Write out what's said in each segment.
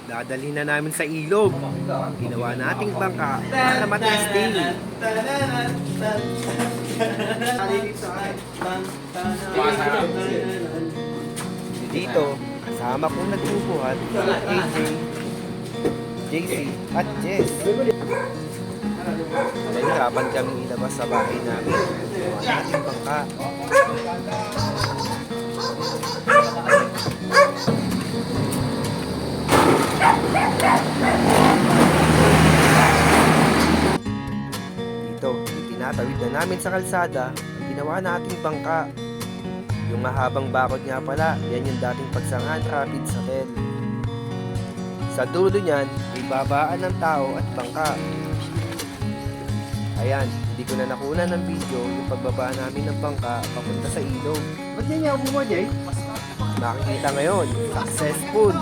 Dadalhin na namin sa ilog. Ginawa nating bangka para matesting. Dito, kasama kong nagbubuhat sila AJ, JC at Jess. Nahirapan kami ilabas sa bahay namin. Ginawa nating bangka. Dito, itinatawid na namin sa kalsada ang ginawa nating bangka. Yung mahabang bakod nga pala, yan yung dating Pagsangan Rapids Hotel. Sa dulo niyan, may babaan ng tao at bangka. Ayan, hindi ko na nakunan ng video yung pagbaba namin ng bangka papunta sa ilog. Ba't yan yung mo, Jay? Makikita ngayon, successful.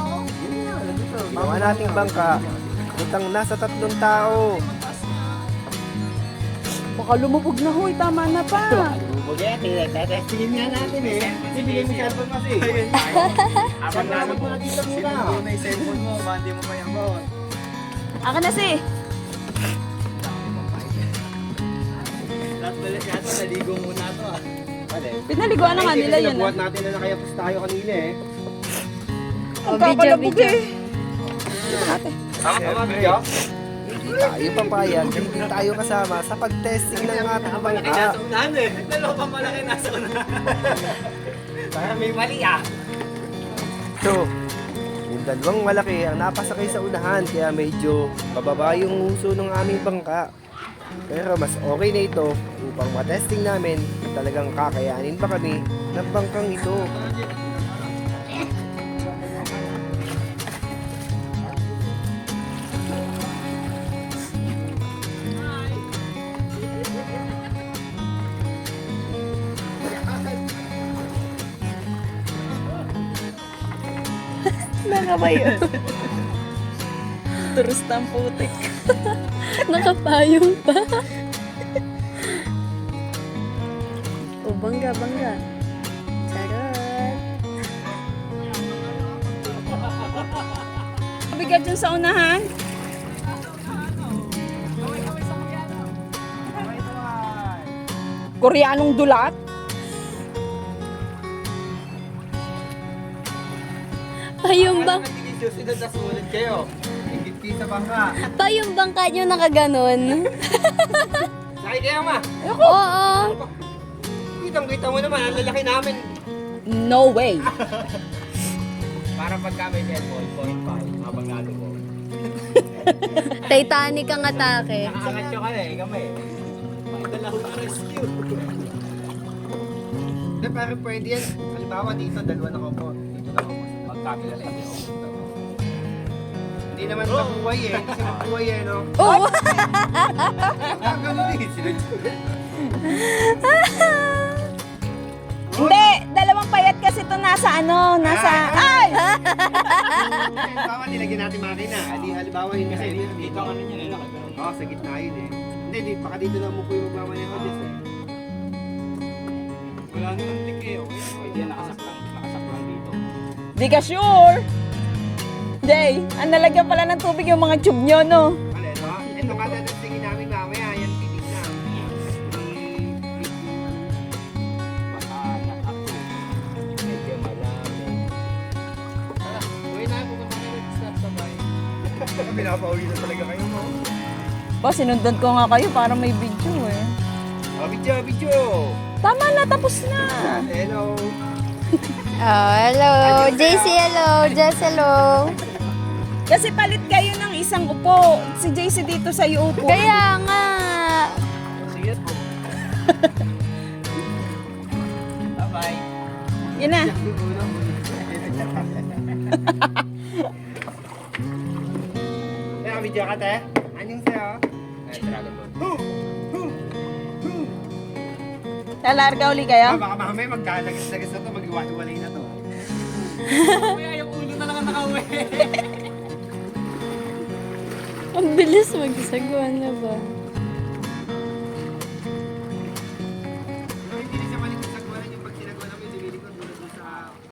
Ginawa nating bangka, butang nasa 3 tao. Baka lumubog na hoy, tama na pa. Bugete, testingin nga natin eh. Kasi bigay mo cellphone mo kasi. Abang namin mo na dito muna. Sinunod na yung cellphone mo, bandi mo pa yung bawat. Aka na si. Lahat balit yata, naligo muna ito ah. Pinaliguan na nga nila yun. Nabuhat natin na nakayapos tayo kanina eh. Ang kakalabog eh. Tama, video? Hindi tayo papayag na hindi tayo kasama sa pag-testing ng ating bangka. Unahan eh. Dalawa pa malaki nasa unahan. Kaya may mali ah. So, yung dalawang malaki ang napasakay sa unahan kaya medyo bababa yung huso ng aming bangka. Pero mas okay na ito upang matesting namin kung talagang kakayanin ba kami ng bangkang ito. Nakabayo. Turus ng putik. Nakapayong pa. O, bangga, bangga. Charot. Bigat dyan sa unahan. Koreanong dulat. Payong bang Susunod na sumunod kayo. Higit sa bangka. payong bangka nyo nakaganon. Sakay kayo ma. Oo. Kitang-kita mo naman, ang lalaki namin. No way. Para pagka may level, 0.5, habang nato ko. Titanic ang atake. Nakaangat nyo ka na eh, kami. Pakidala ko na rescue. Hindi, pero pwede yan. Halimbawa dito, dalawa na ko. Dito na ko. Magkabila sa akin. Hindi naman mabuhay eh. Hindi siya mabuhay eh, no? Oo. Ganun eh. Hindi, dalawang payat kasi ito nasa ano, nasa... Ay! Halimbawa, nilagyan natin makina. Halimbawa, yun kasi Dito ang ano niya, nakagano'n. Oo, sa gitna yun eh. Hindi, baka dito na mo po yung magmamaneho Jess eh. Wala naman tik eh, okay? Hindi yan nakasaklang dito. Di ka sure? Jay, ang nalagyan pala ng tubig yung mga tube nyo, no? Ano ito? Ito nga tatastingin namin mamaya. Yan, titig na. Baka nakako. Medyo malamig. Tara, uwi na ako kung mag-stop sa bahay. Pinapauwi na talaga kayo mo. Ba, sinundan ko nga kayo para may video eh. Video! Tama na, tapos na. Hello! Oh, hello. JC, hello. Jess, hello. Kasi palit kayo ng isang upo. Si JC dito sa upo. Kaya nga. Sige po. Bye-bye. Yan na. Video ka, te? Anong sa'yo? Dragon Ball. Lalarga uli kayo? Baka mamaya magdadagas-dagas na to, mag-iwalay na to. Kuya, yung ulo na lang ang nakauwi. Ang bilis magsagwa na ba?